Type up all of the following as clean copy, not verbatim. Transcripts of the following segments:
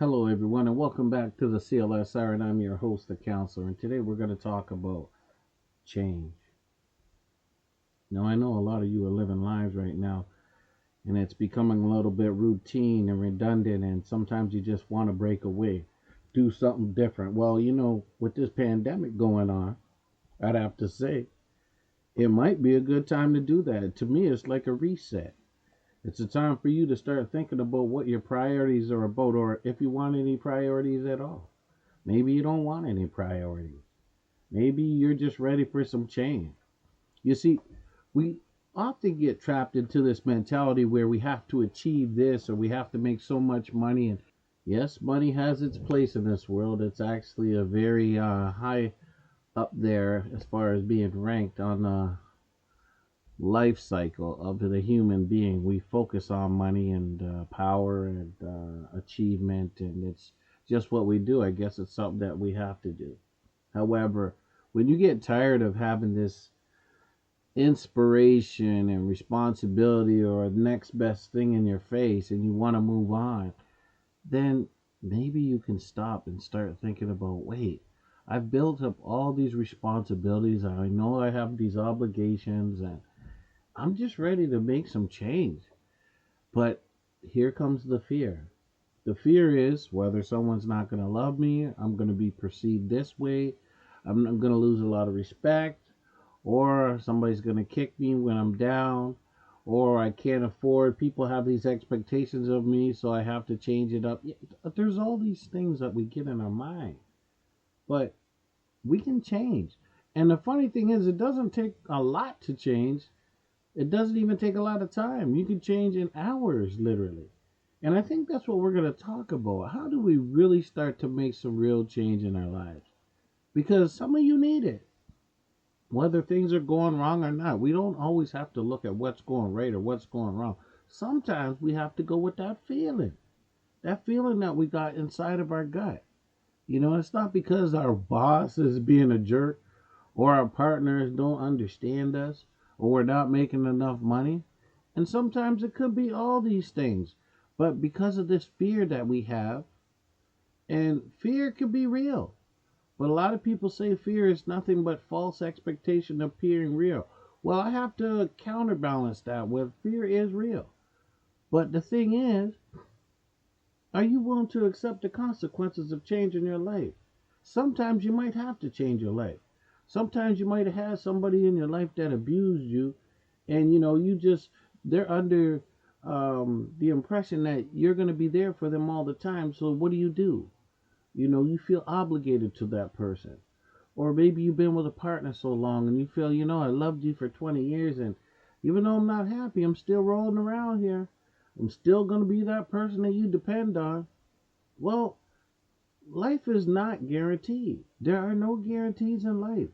Hello, everyone, and welcome back to the CLSR. And I'm your host, the counselor. And today we're going to talk about change. Now, I know a lot of you are living lives right now, and it's becoming a little bit routine and redundant, and sometimes you just want to break away, do something different. Well, with this pandemic going on, I'd have to say it might be a good time to do that. To me, it's like a reset. It's a time for you to start thinking about what your priorities are about, or if you want any priorities at all. Maybe you don't want any priorities. Maybe you're just ready for some change. You see, we often get trapped into this mentality where we have to achieve this or we have to make so much money. And yes, money has its place in this world. It's actually a very high up there as far as being ranked on the life cycle of the human being. We focus on money and power and achievement, and it's just what we do. I guess it's something that we have to do. However, when you get tired of having this inspiration and responsibility or next best thing in your face and you want to move on, then maybe you can stop and start thinking about, wait, I've built up all these responsibilities. I know I have these obligations and I'm just ready to make some change. But here comes the fear. The fear is whether someone's not going to love me, I'm going to be perceived this way, I'm going to lose a lot of respect, or somebody's going to kick me when I'm down, or I can't afford. People have these expectations of me, so I have to change it up. There's all these things that we get in our mind, but we can change. And the funny thing is, it doesn't take a lot to change. It doesn't even take a lot of time. You can change in hours, literally. And I think that's what we're going to talk about. How do we really start to make some real change in our lives? Because some of you need it. Whether things are going wrong or not, we don't always have to look at what's going right or what's going wrong. Sometimes we have to go with that feeling that we got inside of our gut. It's not because our boss is being a jerk or our partners don't understand us or we're not making enough money. And sometimes it could be all these things. But because of this fear that we have, and fear can be real. But a lot of people say fear is nothing but false expectation appearing real. Well, I have to counterbalance that with fear is real. But the thing is, are you willing to accept the consequences of changing your life? Sometimes you might have to change your life. Sometimes you might have had somebody in your life that abused you, and they're under the impression that you're going to be there for them all the time. So what do? You feel obligated to that person. Or maybe you've been with a partner so long and you feel, I loved you for 20 years and even though I'm not happy, I'm still rolling around here. I'm still going to be that person that you depend on. Well, life is not guaranteed. There are no guarantees in life.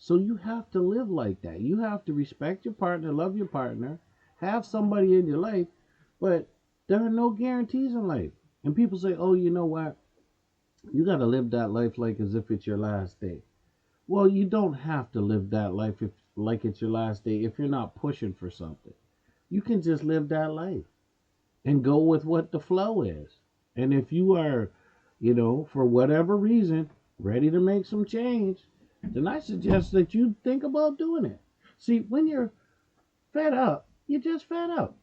So you have to live like that. You have to respect your partner, love your partner, have somebody in your life, but there are no guarantees in life. And people say, oh, you know what? You got to live that life like as if it's your last day. Well, you don't have to live that life like it's your last day if you're not pushing for something. You can just live that life and go with what the flow is. And if you are, for whatever reason, ready to make some change, then I suggest that you think about doing it. See, when you're fed up, you're just fed up.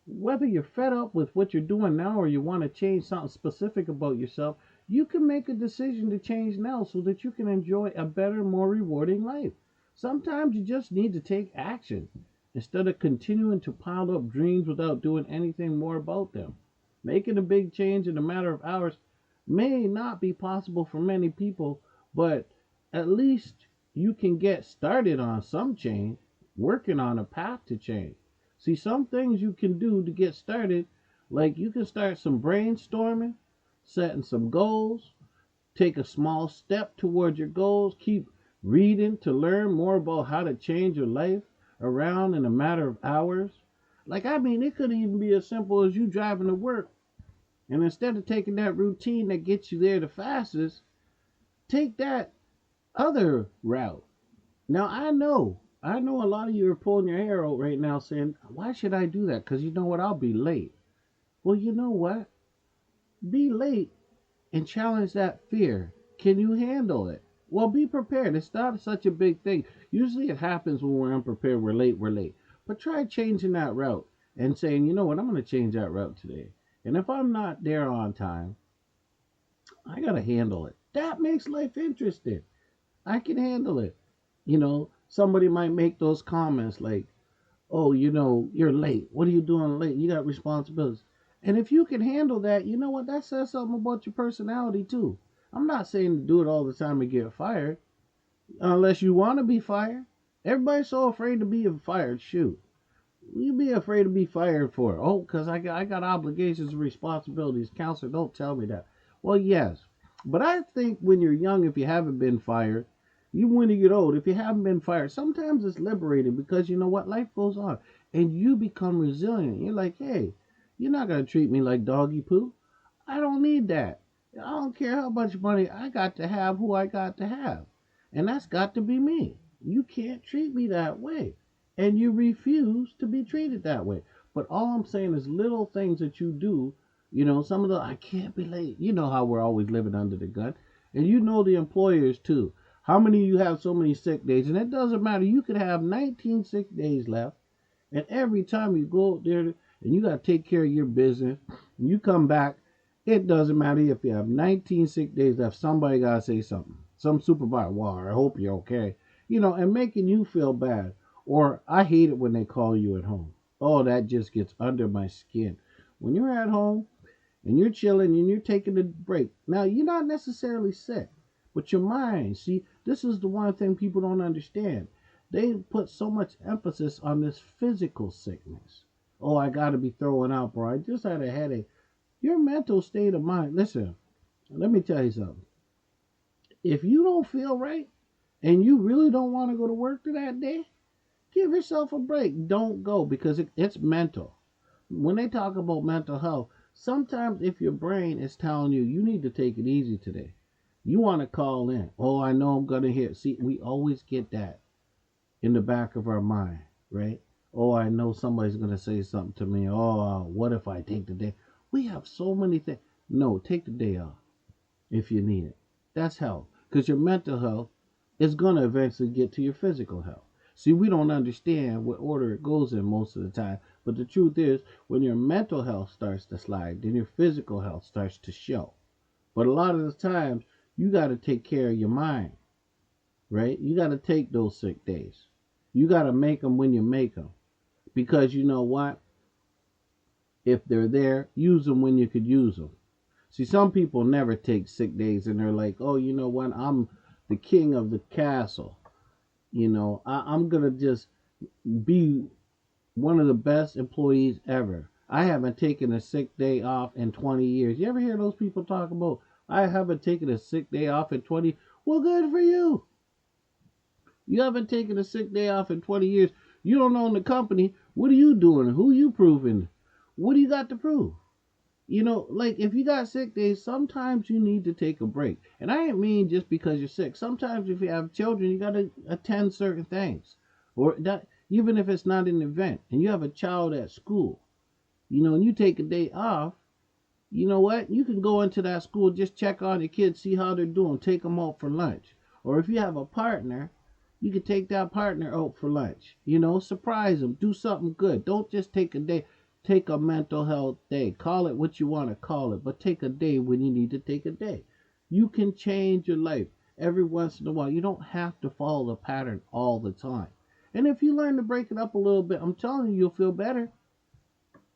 Whether you're fed up with what you're doing now or you want to change something specific about yourself, you can make a decision to change now so that you can enjoy a better, more rewarding life. Sometimes you just need to take action instead of continuing to pile up dreams without doing anything more about them. Making a big change in a matter of hours may not be possible for many people, but at least you can get started on some change, working on a path to change. See, some things you can do to get started, like you can start some brainstorming, setting some goals, take a small step towards your goals, keep reading to learn more about how to change your life around in a matter of hours. It could even be as simple as you driving to work. And instead of taking that routine that gets you there the fastest, take that other route. Now, I know a lot of you are pulling your hair out right now saying, why should I do that? Because you know what? I'll be late. Well, you know what? Be late and challenge that fear. Can you handle it? Well, be prepared. It's not such a big thing. Usually it happens when we're unprepared, we're late. But try changing that route and saying, you know what, I'm going to change that route today. And if I'm not there on time, I got to handle it. That makes life interesting. I can handle it. Somebody might make those comments like, oh, you're late. What are you doing late? You got responsibilities. And if you can handle that, you know what? That says something about your personality too. I'm not saying to do it all the time and get fired, unless you want to be fired. Everybody's so afraid to be fired. Shoot. You be afraid to be fired for? Oh, because I got obligations and responsibilities. Counselor, don't tell me that. Well, yes. But I think when you're young, if you haven't been fired, even when you get old, if you haven't been fired, sometimes it's liberating because you know what? Life goes on. And you become resilient. You're like, hey, you're not going to treat me like doggy poo. I don't need that. I don't care how much money I got to have who I got to have. And that's got to be me. You can't treat me that way. And you refuse to be treated that way. But all I'm saying is little things that you do, some of the, I can't be late. You know how we're always living under the gun. And you know the employers too. How many of you have so many sick days? And it doesn't matter. You could have 19 sick days left. And every time you go out there and you got to take care of your business, and you come back, it doesn't matter if you have 19 sick days left. Somebody got to say something. Some supervisor, well, I hope you're okay. And making you feel bad. Or I hate it when they call you at home. Oh, that just gets under my skin. When you're at home and you're chilling and you're taking a break, now you're not necessarily sick, but your mind, see, this is the one thing people don't understand. They put so much emphasis on this physical sickness. Oh, I got to be throwing out, bro. I just had a headache. Your mental state of mind, listen, let me tell you something. If you don't feel right and you really don't want to go to work that day, give yourself a break. Don't go because it's mental. When they talk about mental health, sometimes if your brain is telling you you need to take it easy today, you want to call in. Oh, I know I'm going to hear. See, we always get that in the back of our mind, right? Oh, I know somebody's going to say something to me. Oh, what if I take the day? We have so many things. No, take the day off if you need it. That's health. Because your mental health is going to eventually get to your physical health. See, we don't understand what order it goes in most of the time. But the truth is, when your mental health starts to slide, then your physical health starts to show. But a lot of the times, you got to take care of your mind, right? You got to take those sick days. You got to make them when you make them. Because you know what? If they're there, use them when you could use them. See, some people never take sick days and they're like, oh, you know what? I'm the king of the castle. I'm going to just be one of the best employees ever. I haven't taken a sick day off in 20 years. You ever hear those people talk about, I haven't taken a sick day off in 20? Well, good for you. You haven't taken a sick day off in 20 years. You don't own the company. What are you doing? Who are you proving? What do you got to prove? Like if you got sick days, sometimes you need to take a break. And I ain't mean just because you're sick. Sometimes if you have children, you got to attend certain things. Or that, even if it's not an event, and you have a child at school, and you take a day off, you know what? You can go into that school, just check on your kids, see how they're doing, take them out for lunch. Or if you have a partner, you can take that partner out for lunch. Surprise them, do something good. Don't just take a day. Take a mental health day. Call it what you want to call it, but take a day when you need to take a day. You can change your life every once in a while. You don't have to follow the pattern all the time. And if you learn to break it up a little bit, I'm telling you, you'll feel better.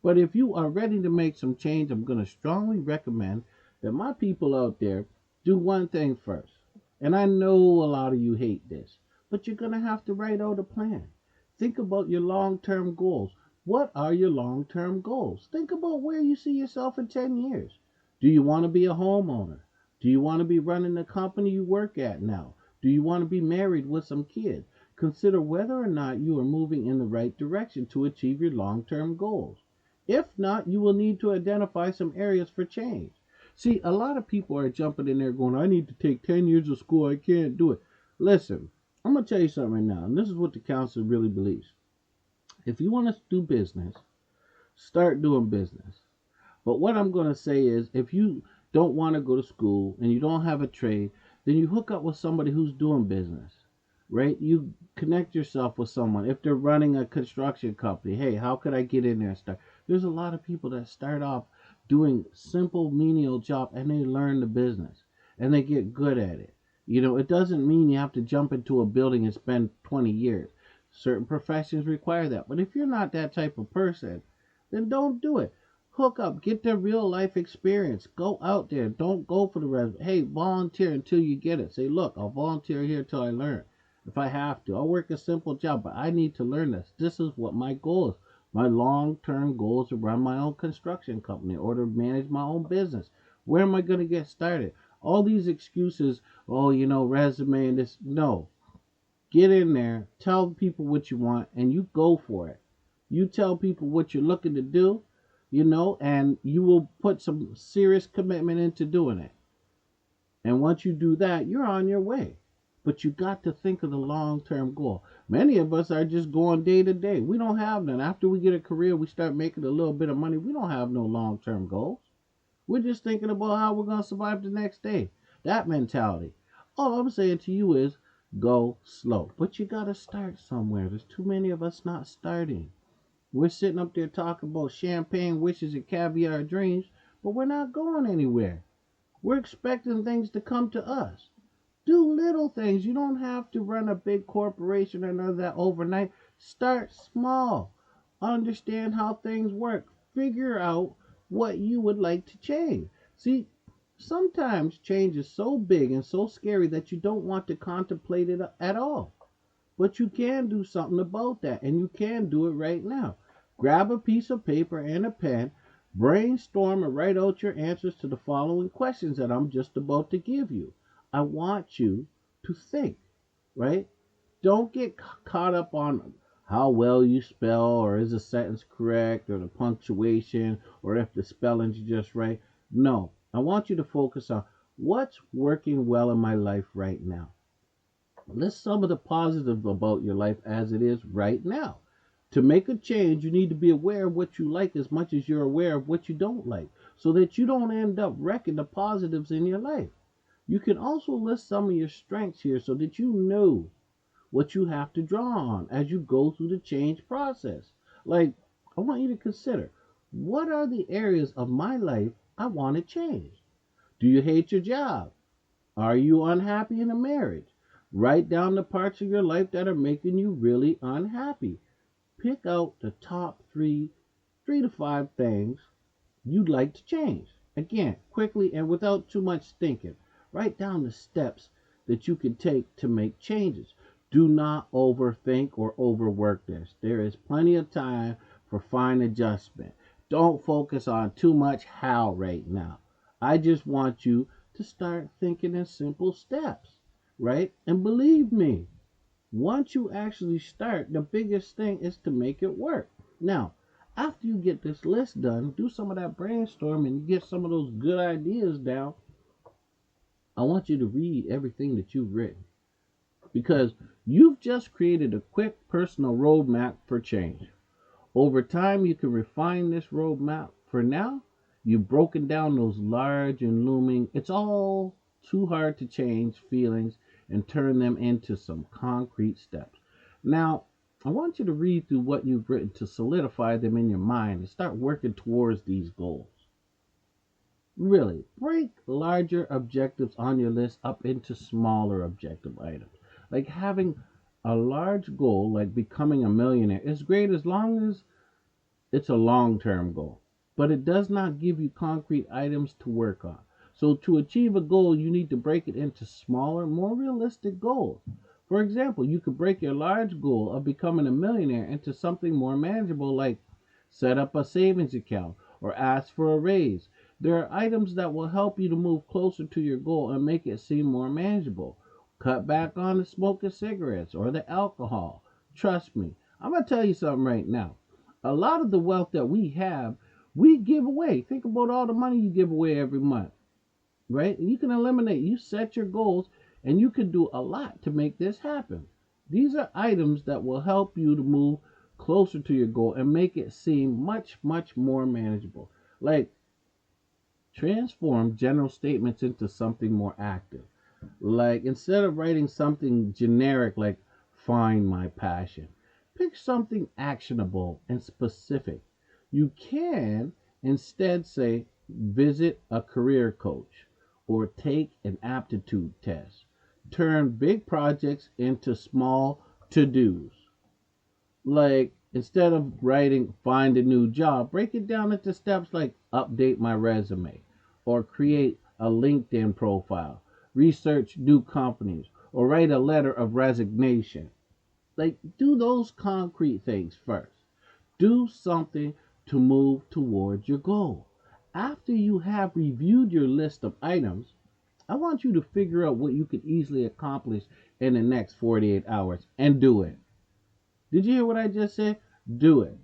But if you are ready to make some change, I'm going to strongly recommend that my people out there do one thing first. And I know a lot of you hate this, but you're going to have to write out a plan. Think about your long-term goals. What are your long-term goals? Think about where you see yourself in 10 years. Do you want to be a homeowner? Do you want to be running the company you work at now? Do you want to be married with some kids? Consider whether or not you are moving in the right direction to achieve your long-term goals. If not, you will need to identify some areas for change. See, a lot of people are jumping in there going, I need to take 10 years of school. I can't do it. Listen, I'm going to tell you something right now, and this is what the counselor really believes. If you want to do business, start doing business. But what I'm going to say is, if you don't want to go to school and you don't have a trade, then you hook up with somebody who's doing business, right? You connect yourself with someone. If they're running a construction company, hey, how could I get in there and start? There's a lot of people that start off doing simple menial job and they learn the business and they get good at it. It doesn't mean you have to jump into a building and spend 20 years. Certain professions require that. But if you're not that type of person, then don't do it. Hook up, get the real life experience. Go out there. Don't go for the resume. Hey, volunteer until you get it. Say, look, I'll volunteer here till I learn. If I have to, I'll work a simple job, but I need to learn this. This is what my goal is. My long term goal is to run my own construction company or to manage my own business. Where am I going to get started? All these excuses, oh, resume and this. No. Get in there, tell people what you want, and you go for it. You tell people what you're looking to do, and you will put some serious commitment into doing it. And once you do that, you're on your way. But you got to think of the long term goal. Many of us are just going day to day. We don't have none. After we get a career, we start making a little bit of money. We don't have no long term goals. We're just thinking about how we're going to survive the next day. That mentality. All I'm saying to you is go slow. But you got to start somewhere. There's too many of us not starting. We're sitting up there talking about champagne wishes and caviar dreams, but we're not going anywhere. We're expecting things to come to us. Do little things. You don't have to run a big corporation or none of that overnight. Start small. Understand how things work. Figure out what you would like to change. See, sometimes change is so big and so scary that you don't want to contemplate it at all. But you can do something about that, and you can do it right now. Grab a piece of paper and a pen, brainstorm and write out your answers to the following questions that I'm just about to give you. I want you to think, right? Don't get caught up on how well you spell, or is the sentence correct, or the punctuation, or if the spelling's just right. No, I want you to focus on what's working well in my life right now. List some of the positives about your life as it is right now. To make a change, you need to be aware of what you like as much as you're aware of what you don't like, so that you don't end up wrecking the positives in your life. You can also list some of your strengths here so that you know what you have to draw on as you go through the change process. Like, I want you to consider, what are the areas of my life I want to change? Do you hate your job? Are you unhappy in a marriage? Write down the parts of your life that are making you really unhappy. Pick out the top three to five things you'd like to change. Again, quickly and without too much thinking. Write down the steps that you can take to make changes. Do not overthink or overwork this. There is plenty of time for fine adjustment. Don't focus on too much how right now. I just want you to start thinking in simple steps, right? And believe me, once you actually start, the biggest thing is to make it work. Now, after you get this list done, do some of that brainstorming and get some of those good ideas down. I want you to read everything that you've written, because you've just created a quick personal roadmap for change. Over time, you can refine this roadmap. For now, you've broken down those large and looming, it's all too hard to change feelings and turn them into some concrete steps. Now, I want you to read through what you've written to solidify them in your mind and start working towards these goals. Really, break larger objectives on your list up into smaller objective items. Like having a large goal, like becoming a millionaire, is great as long as it's a long term goal, but it does not give you concrete items to work on. So, to achieve a goal, you need to break it into smaller, more realistic goals. For example, you could break your large goal of becoming a millionaire into something more manageable, like set up a savings account or ask for a raise. There are items that will help you to move closer to your goal and make it seem more manageable. Cut back on the smoking cigarettes or the alcohol. Trust me, I'm going to tell you something right now. A lot of the wealth that we have, we give away. Think about all the money you give away every month, right? And you can eliminate, you set your goals, and you can do a lot to make this happen. These are items that will help you to move closer to your goal and make it seem much, much more manageable. Like, Transform general statements into something more active. Like instead of writing something generic like find my passion, pick something actionable and specific. You can instead say visit a career coach or take an aptitude test. Turn big projects into small to dos. Like instead of writing find a new job, break it down into steps like update my resume or create a LinkedIn profile, research new companies, or write a letter of resignation. Like do those concrete things first. Do something to move towards your goal. After you have reviewed your list of items, I want you to figure out what you can easily accomplish in the next 48 hours and do it. Did you hear what I just said? Do it.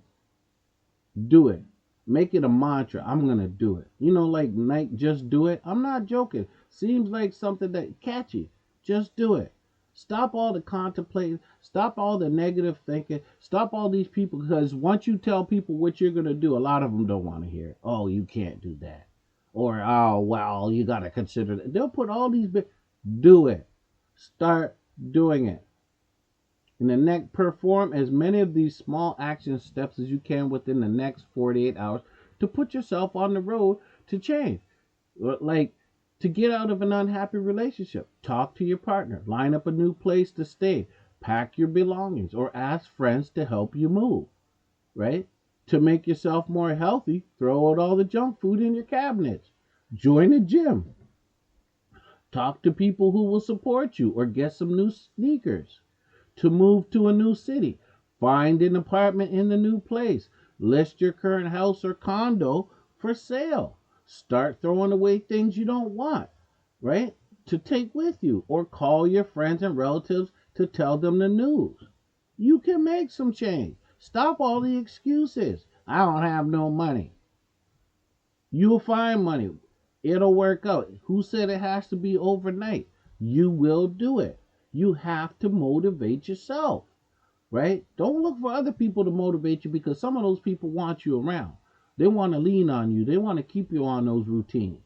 Do it. Make it a mantra. I'm going to do it. You know, like Nike, just do it. I'm not joking. Seems like something that catchy. Just do it. Stop all the contemplating. Stop all the negative thinking. Stop all these people because once you tell people what you're going to do, a lot of them don't want to hear it. Oh, you can't do that. Or, oh, well, you got to consider that. They'll put all these. Do it. Start doing it. In the next, perform as many of these small action steps as you can within the next 48 hours to put yourself on the road to change. Like to get out of an unhappy relationship, talk to your partner, line up a new place to stay, pack your belongings, or ask friends to help you move, right? To make yourself more healthy, throw out all the junk food in your cabinets. Join a gym. Talk to people who will support you or get some new sneakers. To move to a new city, find an apartment in the new place, list your current house or condo for sale, start throwing away things you don't want, right? To take with you, or call your friends and relatives to tell them the news. You can make some change. Stop all the excuses. I don't have no money. You'll find money. It'll work out. Who said it has to be overnight? You will do it. You have to motivate yourself, right? Don't look for other people to motivate you because some of those people want you around. They want to lean on you. They want to keep you on those routines.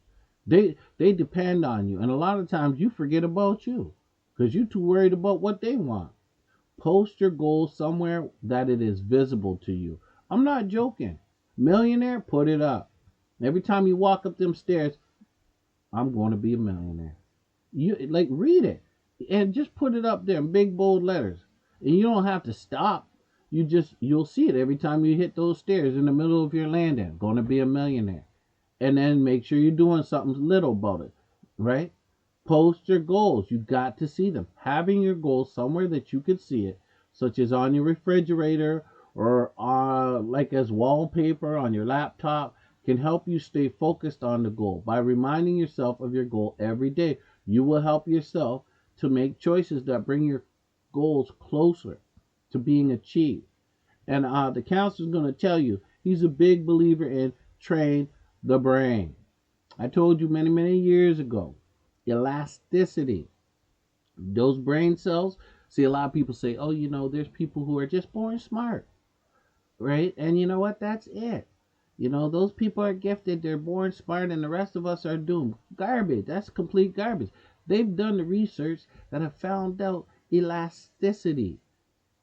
They depend on you. And a lot of times you forget about you because you're too worried about what they want. Post your goals somewhere that it is visible to you. I'm not joking. Millionaire, put it up. Every time you walk up them stairs, I'm going to be a millionaire. You like read it and just put it up there in big bold letters. And you don't have to stop. You'll see it every time you hit those stairs in the middle of your landing. Going to be a millionaire. And then make sure you're doing something little about it, right? Post your goals. You got to see them. Having your goals somewhere that you can see it, such as on your refrigerator or like as wallpaper on your laptop, can help you stay focused on the goal. By reminding yourself of your goal every day, you will help yourself to make choices that bring your goals closer to being achieved. And the counselor is going to tell you he's a big believer in train the brain. I told you many, many years ago, elasticity. Those brain cells, see, a lot of people say, oh, there's people who are just born smart, right? And you know what? That's it. Those people are gifted, they're born smart, and the rest of us are doomed. Garbage. That's complete garbage. They've done the research that have found out elasticity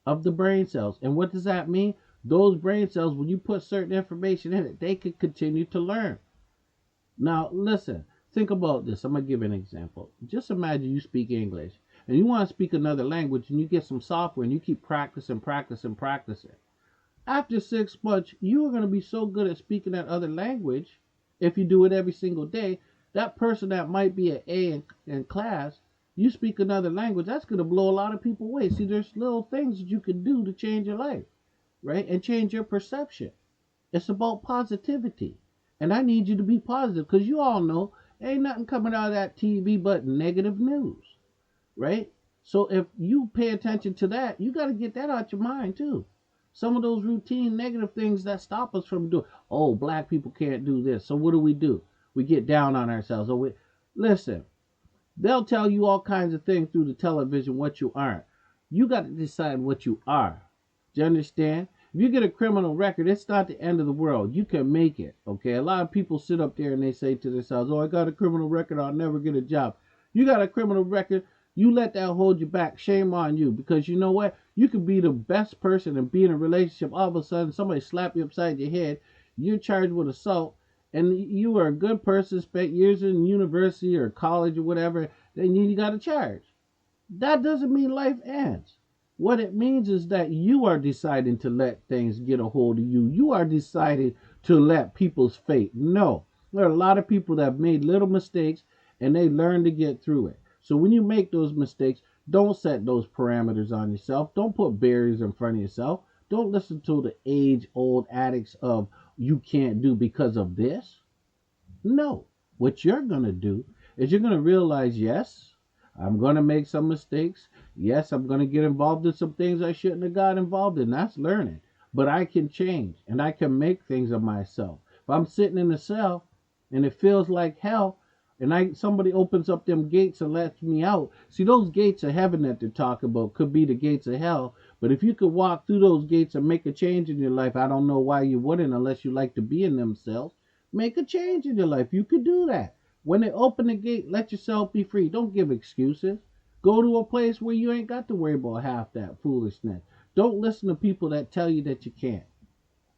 of the brain cells. And what does that mean? Those brain cells, when you put certain information in it, they could continue to learn. Now, listen, think about this. I'm going to give an example. Just imagine you speak English and you want to speak another language and you get some software and you keep practicing. After 6 months, you are going to be so good at speaking that other language, if you do it every single day, that person that might be an A in class, you speak another language, that's going to blow a lot of people away. See, there's little things that you can do to change your life, right? And change your perception. It's about positivity. And I need you to be positive because you all know ain't nothing coming out of that TV but negative news, right? So if you pay attention to that, you got to get that out your mind too. Some of those routine negative things that stop us from doing, oh, black people can't do this. So what do? We get down on ourselves. Listen, they'll tell you all kinds of things through the television what you aren't. You got to decide what you are. Do you understand? If you get a criminal record, it's not the end of the world. You can make it. Okay. A lot of people sit up there and they say to themselves, "Oh, I got a criminal record. I'll never get a job." You got a criminal record. You let that hold you back. Shame on you. Because you know what? You could be the best person and be in a relationship. All of a sudden, somebody slap you upside your head. You're charged with assault. And you are a good person, spent years in university or college or whatever. Then you got a charge. That doesn't mean life ends. What it means is that you are deciding to let things get a hold of you. You are deciding to let people's fate. No. There are a lot of people that have made little mistakes and they learn to get through it. So when you make those mistakes, don't set those parameters on yourself. Don't put barriers in front of yourself. Don't listen to the age old addicts of you can't do because of this. No. What you're going to do is you're going to realize, yes, I'm going to make some mistakes. Yes, I'm going to get involved in some things I shouldn't have got involved in. That's learning. But I can change and I can make things of myself. If I'm sitting in a cell and it feels like hell, and somebody opens up them gates and lets me out. See, those gates of heaven that they're talking about could be the gates of hell. But if you could walk through those gates and make a change in your life, I don't know why you wouldn't unless you like to be in them cells. Make a change in your life. You could do that. When they open the gate, let yourself be free. Don't give excuses. Go to a place where you ain't got to worry about half that foolishness. Don't listen to people that tell you that you can't.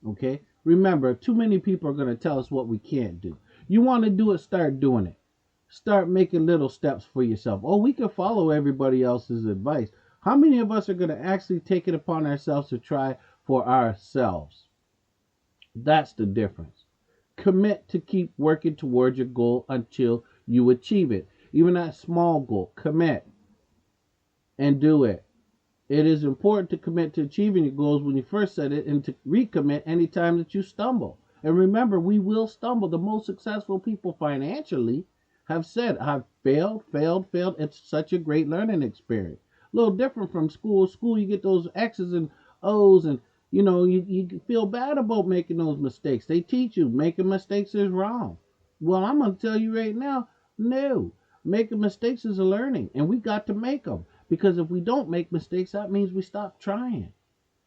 Okay? Remember, too many people are going to tell us what we can't do. You want to do it, start doing it. Start making little steps for yourself. Oh, we can follow everybody else's advice. How many of us are going to actually take it upon ourselves to try for ourselves? That's the difference. Commit to keep working towards your goal until you achieve it. Even that small goal, commit and do it. It is important to commit to achieving your goals when you first set it and to recommit anytime that you stumble. And remember, we will stumble. The most successful people financially have said, I've failed, failed, failed. It's such a great learning experience. A little different from school. School, you get those X's and O's and you feel bad about making those mistakes. They teach you making mistakes is wrong. Well, I'm going to tell you right now, no. Making mistakes is a learning, and we got to make them. Because if we don't make mistakes, that means we stop trying.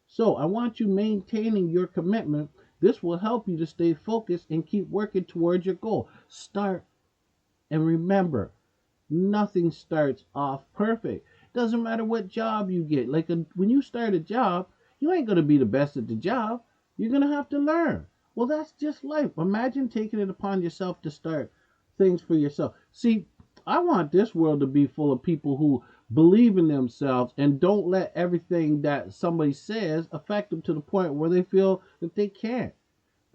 So I want you maintaining your commitment. This will help you to stay focused and keep working towards your goal. Start and remember, nothing starts off perfect. Doesn't matter what job you get. When you start a job, you ain't going to be the best at the job. You're going to have to learn. Well, that's just life. Imagine taking it upon yourself to start things for yourself. See, I want this world to be full of people who believe in themselves and don't let everything that somebody says affect them to the point where they feel that they can't.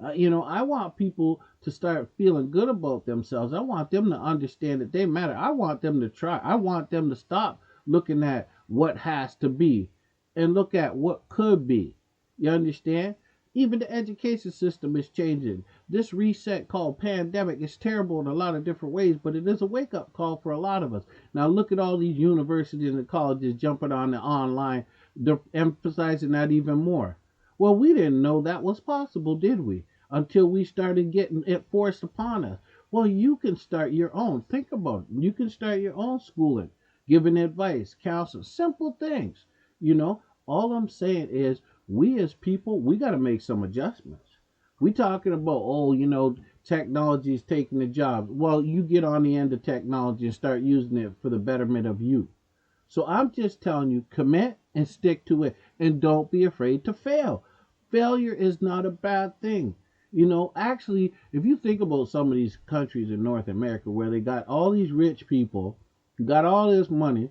I want people to start feeling good about themselves. I want them to understand that they matter. I want them to try. I want them to stop looking at what has to be and look at what could be. You understand? Even the education system is changing. This reset called pandemic is terrible in a lot of different ways, but it is a wake-up call for a lot of us. Now look at all these universities and colleges jumping on the online. They're emphasizing that even more. Well, we didn't know that was possible, did we? Until we started getting it forced upon us. Well, you can start your own. Think about it. You can start your own schooling, giving advice, counseling, simple things. All I'm saying is we as people, we got to make some adjustments. We talking about, technology is taking the jobs. Well, you get on the end of technology and start using it for the betterment of you. So I'm just telling you, commit and stick to it. And don't be afraid to fail. Failure is not a bad thing. Actually, if you think about some of these countries in North America where they got all these rich people, who got all this money,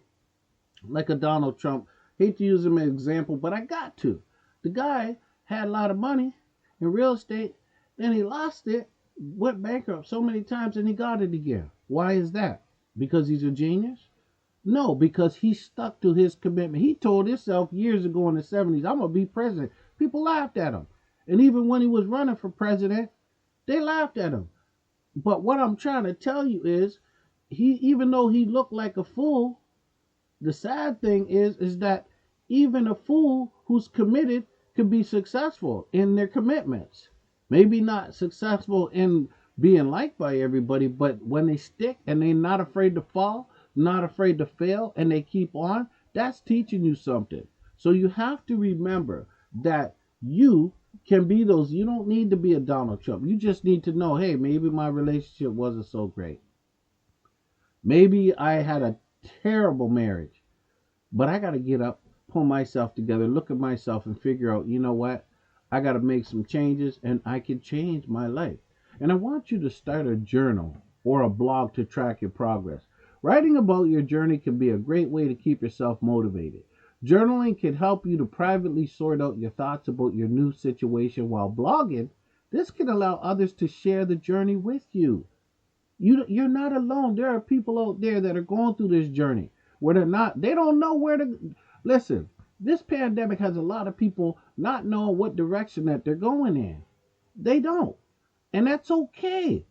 like a Donald Trump, hate to use him as an example, but I got to. The guy had a lot of money in real estate, then he lost it, went bankrupt so many times, and he got it again. Why is that? Because he's a genius? No, because he stuck to his commitment. He told himself years ago in the 70s, I'm going to be president. People laughed at him. And even when he was running for president, they laughed at him. But what I'm trying to tell you is, even though he looked like a fool, the sad thing is that even a fool who's committed can be successful in their commitments. Maybe not successful in being liked by everybody, but when they stick and they're not afraid to fall, not afraid to fail, and they keep on, that's teaching you something. So you have to remember that You can be those. You don't need to be a Donald Trump. You just need to know, hey, maybe my relationship wasn't so great. Maybe I had a terrible marriage, but I got to get up, pull myself together, look at myself, and figure out, you know what? I got to make some changes and I can change my life. And I want you to start a journal or a blog to track your progress. Writing about your journey can be a great way to keep yourself motivated. Journaling can help you to privately sort out your thoughts about your new situation, while blogging, this can allow others to share the journey with you. You're not alone. There are people out there that are going through this journey where they don't know where to listen. This pandemic has a lot of people not knowing what direction that they're going in. They don't. And that's okay.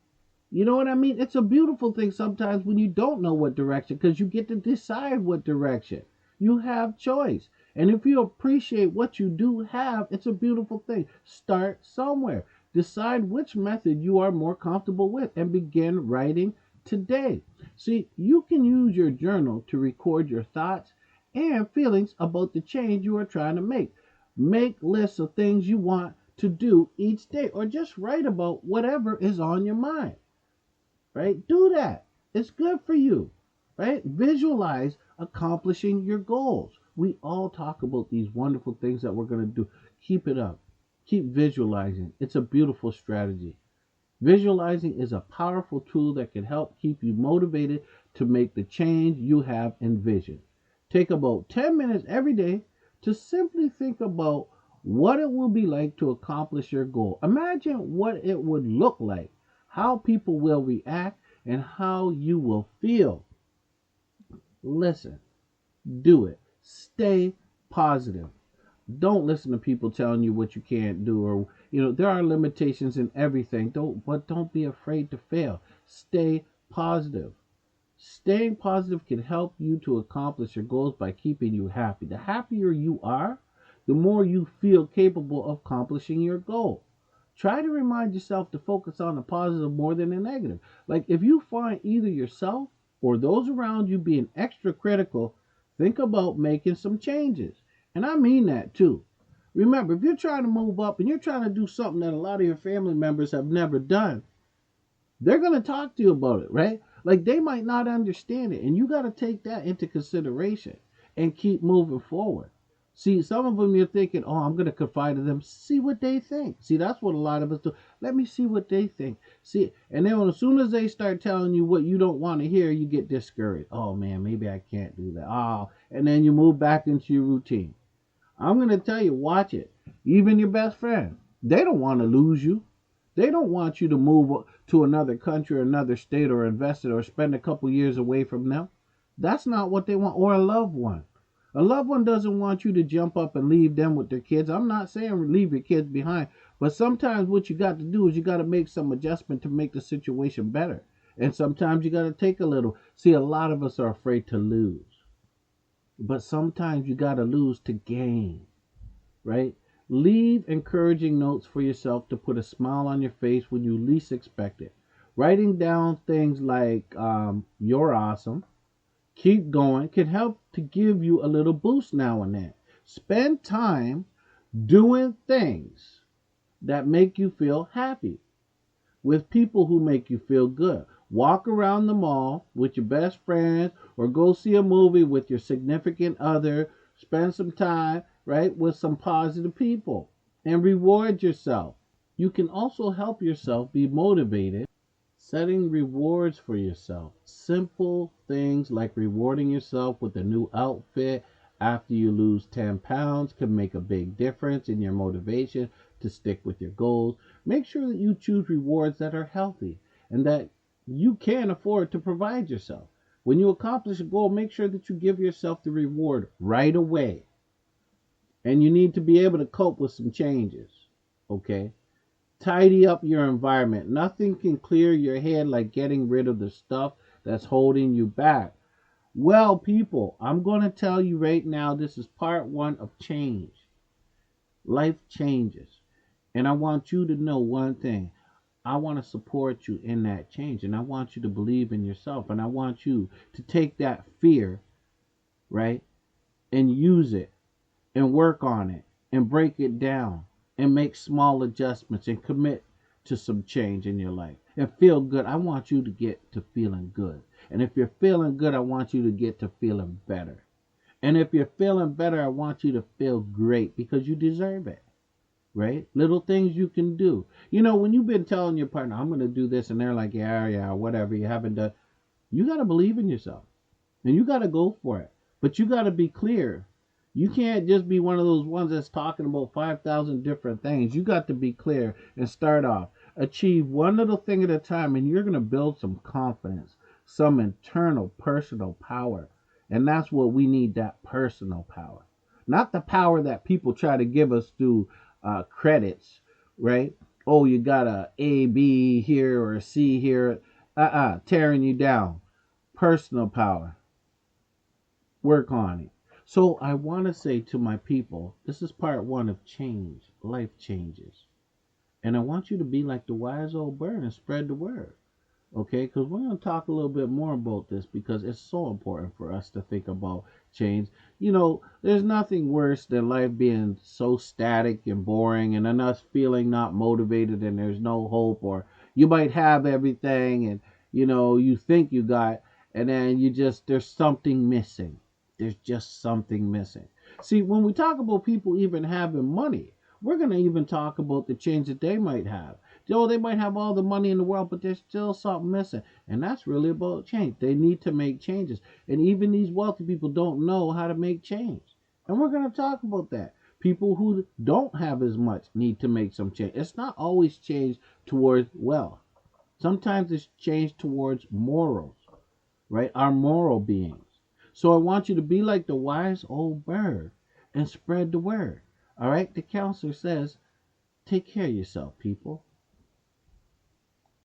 You know what I mean? It's a beautiful thing sometimes when you don't know what direction, because you get to decide what direction. You have choice. And if you appreciate what you do have, it's a beautiful thing. Start somewhere. Decide which method you are more comfortable with and begin writing today. See, you can use your journal to record your thoughts and feelings about the change you are trying to make. Make lists of things you want to do each day, or just write about whatever is on your mind, right? Do that. It's good for you, right? Visualize accomplishing your goals. We all talk about these wonderful things that we're going to do. Keep it up. Keep visualizing. It's a beautiful strategy. Visualizing is a powerful tool that can help keep you motivated to make the change you have envisioned. Take about 10 minutes every day to simply think about what it will be like to accomplish your goal. Imagine what it would look like, how people will react, and how you will feel. Listen, do it. Stay positive. Don't listen to people telling you what you can't do, or there are limitations in everything. Don't be afraid to fail. Stay positive. Staying positive can help you to accomplish your goals by keeping you happy. The happier you are, the more you feel capable of accomplishing your goal. Try to remind yourself to focus on the positive more than the negative. Like, if you find either yourself or those around you being extra critical, think about making some changes. And I mean that too. Remember, if you're trying to move up and you're trying to do something that a lot of your family members have never done, they're going to talk to you about it, right? Like, they might not understand it, and you got to take that into consideration and keep moving forward. See, some of them you're thinking, oh, I'm going to confide in them, see what they think. See, that's what a lot of us do. Let me see what they think. See, and then as soon as they start telling you what you don't want to hear, you get discouraged. Oh, man, maybe I can't do that. Oh, and then you move back into your routine. I'm going to tell you, watch it. Even your best friend, they don't want to lose you. They don't want you to move to another country or another state or invest it or spend a couple years away from them. That's not what they want. Or a loved one. A loved one doesn't want you to jump up and leave them with their kids. I'm not saying leave your kids behind, but sometimes what you got to do is you got to make some adjustment to make the situation better. And sometimes you got to take a little. See, a lot of us are afraid to lose. But sometimes you got to lose to gain, right? Leave encouraging notes for yourself to put a smile on your face when you least expect it. Writing down things like, you're awesome, keep going, can help to give you a little boost now and then. Spend time doing things that make you feel happy with people who make you feel good. Walk around the mall with your best friends, or go see a movie with your significant other. Spend some time, right, with some positive people and reward yourself. You can also help yourself be motivated. Setting rewards for yourself. Simple things like rewarding yourself with a new outfit after you lose 10 pounds can make a big difference in your motivation to stick with your goals. Make sure that you choose rewards that are healthy and that you can afford to provide yourself. When you accomplish a goal, make sure that you give yourself the reward right away. And you need to be able to cope with some changes, okay? Tidy up your environment. Nothing can clear your head like getting rid of the stuff that's holding you back. Well, people, I'm going to tell you right now, this is part one of change. Life changes. And I want you to know one thing. I want to support you in that change. And I want you to believe in yourself. And I want you to take that fear, right, and use it and work on it and break it down. and make small adjustments and commit to some change in your life and feel good. I want you to get to feeling good. And if you're feeling good, I want you to get to feeling better. And if you're feeling better, I want you to feel great because you deserve it, right? Little things you can do. You know, when you've been telling your partner, I'm going to do this, and they're like, yeah, yeah, whatever, you haven't done, you got to believe in yourself and you got to go for it. But you got to be clear. You can't just be one of those ones that's talking about 5,000 different things. You got to be clear and start off. Achieve one little thing at a time, and you're going to build some confidence, some internal personal power. And that's what we need, that personal power. Not the power that people try to give us through credits, right? Oh, you got a B here or a C here. Tearing you down. Personal power. Work on it. So I want to say to my people, this is part one of change, life changes. And I want you to be like the wise old bird and spread the word. Okay, because we're going to talk a little bit more about this because it's so important for us to think about change. You know, there's nothing worse than life being so static and boring and then us feeling not motivated and there's no hope, or you might have everything and you think you got, and then there's something missing. There's just something missing. See, when we talk about people even having money, we're going to even talk about the change that they might have. They might have all the money in the world, but there's still something missing. And that's really about change. They need to make changes. And even these wealthy people don't know how to make change. And we're going to talk about that. People who don't have as much need to make some change. It's not always change towards wealth. Sometimes it's change towards morals, right? Our moral beings. So I want you to be like the wise old bird and spread the word. All right? The counselor says, take care of yourself, people.